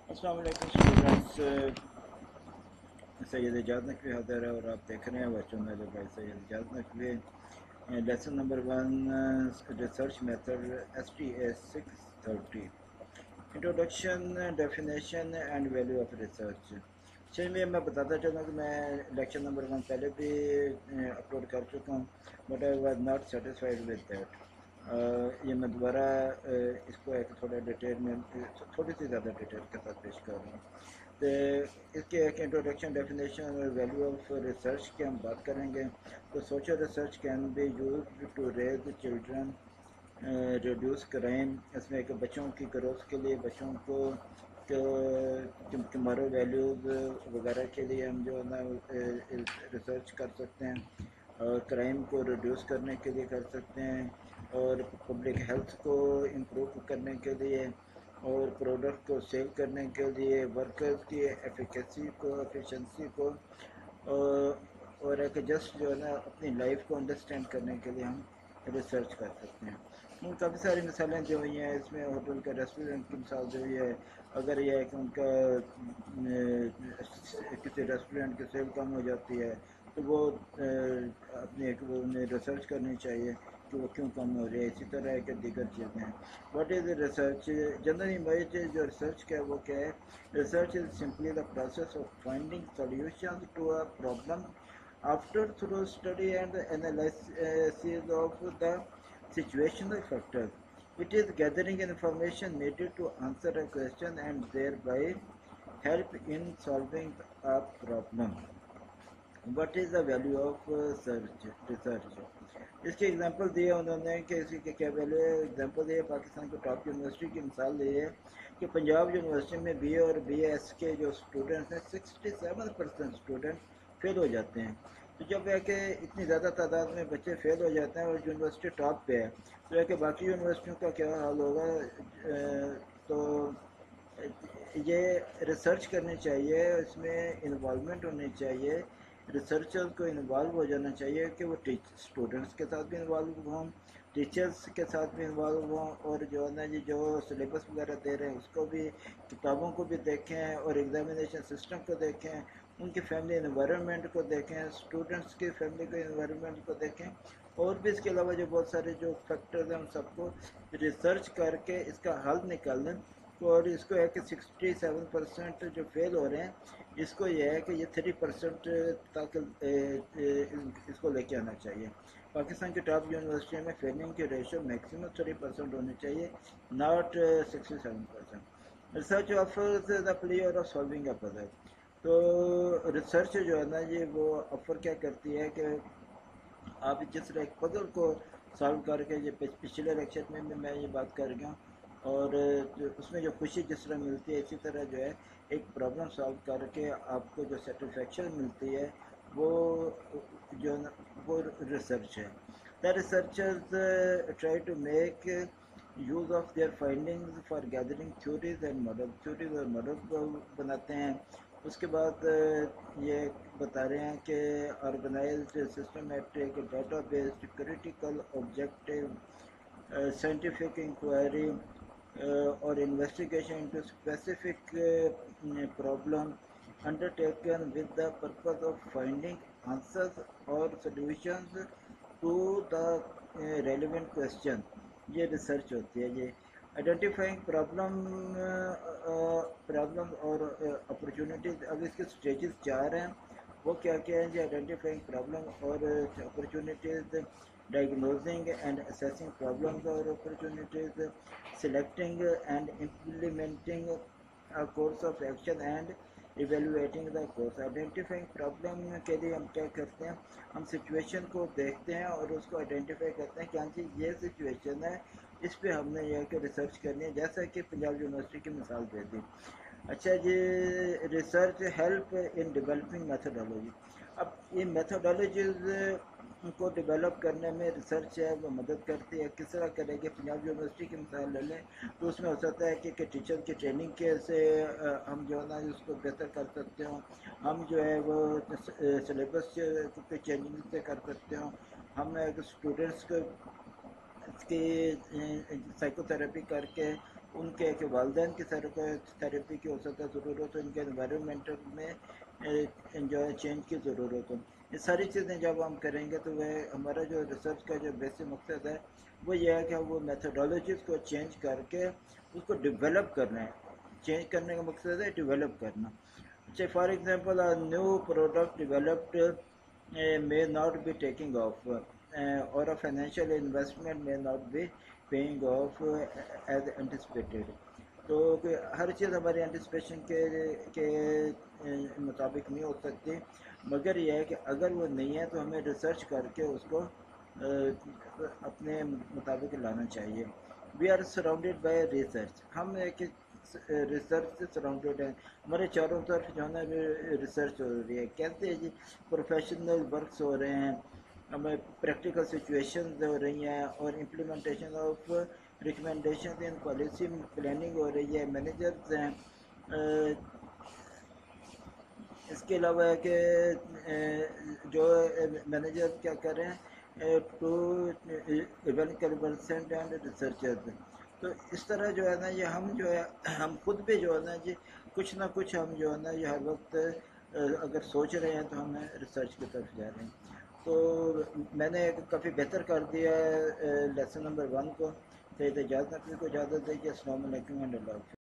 अस्सलाम वालेकुम स्टूडेंट्स। सैयद एजाज नकवी हाजिर है और आप देख रहे हैं बच्चों मेरे भाई Syed Ejaz Naqvi. Lesson number 1 research method STA 630 introduction definition and value of research. चलिए मैं बताता चलूँ कि मैं लेक्चर नंबर 1 पहले भी अपलोड कर चुका हूँ, but I was not satisfied with that. ये मैं दोबारा इसको एक थोड़ा डिटेल में थोड़ी सी ज़्यादा डिटेल के साथ पेश कर रहा हूँ। तो इसके एक इंट्रोडक्शन डेफिनेशन और वैल्यू ऑफ रिसर्च की हम बात करेंगे। तो social research can be used to raise children, reduce crime. इसमें एक बच्चों की ग्रोथ के लिए, बच्चों को मॉरल वैल्यूज़ वगैरह के लिए हम जो है ना रिसर्च कर सकते हैं, और क्राइम को रिड्यूस करने के लिए कर सकते हैं, और पब्लिक हेल्थ को इम्प्रूव करने के लिए, और प्रोडक्ट को सेल करने के लिए, वर्कर्स की एफिकेसी को, एफिशिएंसी को, और एक जस्ट जो है ना अपनी लाइफ को अंडरस्टैंड करने के लिए हम रिसर्च कर सकते हैं। काफ़ी सारी मिसालें दी हुई हैं इसमें। होटल का, रेस्टोरेंट की मिसाल दी हुई है। अगर यह है कि उनका किसी रेस्टोरेंट की सेल कम हो जाती है तो वो अपनी एक वो उन्हें रिसर्च करनी चाहिए कि वो क्यों कम हो रही है। इसी तरह के दीगर चीज़ें हैं। What is research? General image जो रिसर्च का है वो क्या है? Research is simply the process of finding solutions to a problem after through study and analysis of the situational factors. It is gathering information needed to answer a question and thereby help in solving a problem. What is the value of research? इसके example दिए उन्होंने कि इसकी क्या value है। Example दिए पाकिस्तान की top university की मिसाल दी है कि पंजाब यूनिवर्सिटी में BA और BS के जो स्टूडेंट्स हैं 67% स्टूडेंट फेल हो जाते हैं। तो जब है कि इतनी ज़्यादा तादाद में बच्चे फेल हो जाते हैं और यूनिवर्सिटी टॉप पे है, तो है कि बाकी यूनिवर्सिटियों का क्या हाल होगा। तो ये रिसर्च करनी चाहिए, इसमें इन्वॉल्वमेंट होनी चाहिए, रिसर्चर्स को इन्वॉल्व हो जाना चाहिए कि वो स्टूडेंट्स के साथ भी इन्वॉल्व हों, टीचर्स के साथ भी इन्वॉल्व हों, और जो है ना जी जो सिलेबस वगैरह दे रहे हैं उसको भी, किताबों को भी देखें, और एग्जामिनेशन सिस्टम को देखें, उनकी फैमिली इन्वायरमेंट को देखें, स्टूडेंट्स की फैमिली के इन्वायरमेंट को देखें, और भी इसके अलावा जो बहुत सारे जो फैक्टर्स हैं उन सबको रिसर्च करके इसका हल निकालें। और इसको है कि 67% जो फेल हो रहे हैं, इसको यह है कि ये 3% तक इसको लेके आना चाहिए। पाकिस्तान की टॉप यूनिवर्सिटी में फेलिंग की रेशो मैक्सिमम 3% होनी चाहिए, not 67%। Research offers the player of solving a puzzle. तो रिसर्च जो है ना ये वो ऑफर क्या करती है कि आप जिस तरह एक पजल को सॉल्व करके, ये पिछले लेक्चर में भी मैं ये बात कर गया हूँ, और उसमें जो खुशी जिस तरह मिलती है, इसी तरह जो है एक प्रॉब्लम सॉल्व करके आपको जो सेटिस्फेक्शन मिलती है वो जो वो रिसर्च है। The researchers try to make use of their findings for gathering theories and model, theories और मॉडल बनाते हैं। उसके बाद ये बता रहे हैं कि organised systematic data based critical objective scientific inquiry और investigation into specific problem undertaken with the purpose of finding answers or solutions to the relevant question, ये रिसर्च होती है। ये आइडेंटिफाइंग प्रॉब्लम और अपॉर्चुनिटीज। अब इसके स्टेजेस 4 हैं, वो क्या क्या है जी? आइडेंटिफाइंग प्रॉब्लम और opportunities, diagnosing and assessing problems or opportunities, selecting and implementing a course of action and evaluating the course। Identifying problem के लिए हम क्या करते हैं, हम सिचुएशन को देखते हैं और उसको आइडेंटिफाई करते हैं कि हाँ जी ये सिचुएशन है, इस पे हमने यह कि रिसर्च करनी है, जैसा कि पंजाब यूनिवर्सिटी की मिसाल दे दी। अच्छा जी, research help in developing methodology. अब ये मेथडोलॉजीज को डेवलप करने में रिसर्च है वो मदद करती है। किस तरह करेंगे? पंजाब यूनिवर्सिटी की मिसाल ले लें तो उसमें हो सकता है कि टीचर की ट्रेनिंग के से हम जो है ना उसको बेहतर कर सकते हो, हम जो है वो सिलेबस के चेंजिंग से कर सकते हो, हम स्टूडेंट्स को इसकी साइकोथेरेपी करके ان کے کہ والدین کی تھراپی کی ہو سکتا ہے ضرورت ہو، ان کے انوائرمنٹل میں جو ہے چینج کی ضرورت ہو. یہ ساری چیزیں جب ہم کریں گے تو وہ ہمارا جو ریسرچ کا جو بیسک مقصد ہے وہ یہ ہے کہ وہ میتھڈالوجیز کو چینج کر کے اس کو ڈیولپ کرنا ہے. چینج کرنے کا مقصد ہے ڈیولپ کرنا. اچھا for example new product developed may not be taking off or a financial investment may not be paying off as anticipated. تو ہر چیز ہماری اینٹیسپیشن کے مطابق نہیں ہو سکتی، مگر یہ ہے کہ اگر وہ نہیں ہے تو ہمیں ریسرچ کر کے اس کو اپنے مطابق لانا چاہیے. We are surrounded by research. ہم ایک ریسرچ سے سراؤنڈیڈ ہیں. ہمارے چاروں طرف جو ہے نا ریسرچ ہو رہی ہے. کہتے ہیں جی پروفیشنل ورکس ہو رہے ہیں، ہمیں پریکٹیکل سچویشنز ہو رہی ہیں، اور implementation of recommendation in policy planning ہو رہی ہے، مینیجرز ہیں. اس کے علاوہ ہے کہ جو مینیجر کیا کر رہے ہیں to even consultant and researchers. تو اس طرح جو ہے نا یہ ہم جو ہے ہم خود بھی جو ہے نا جی کچھ نہ کچھ ہم جو ہے نا یہ ہر وقت اگر سوچ رہے ہیں تو ہم ریسرچ کی طرف جا رہے ہیں. تو میں نے کافی بہتر کر دیا ہے لیسن نمبر 1 کو. تو اجازت کو اجازت دیجیے. السلام علیکم و اللہ.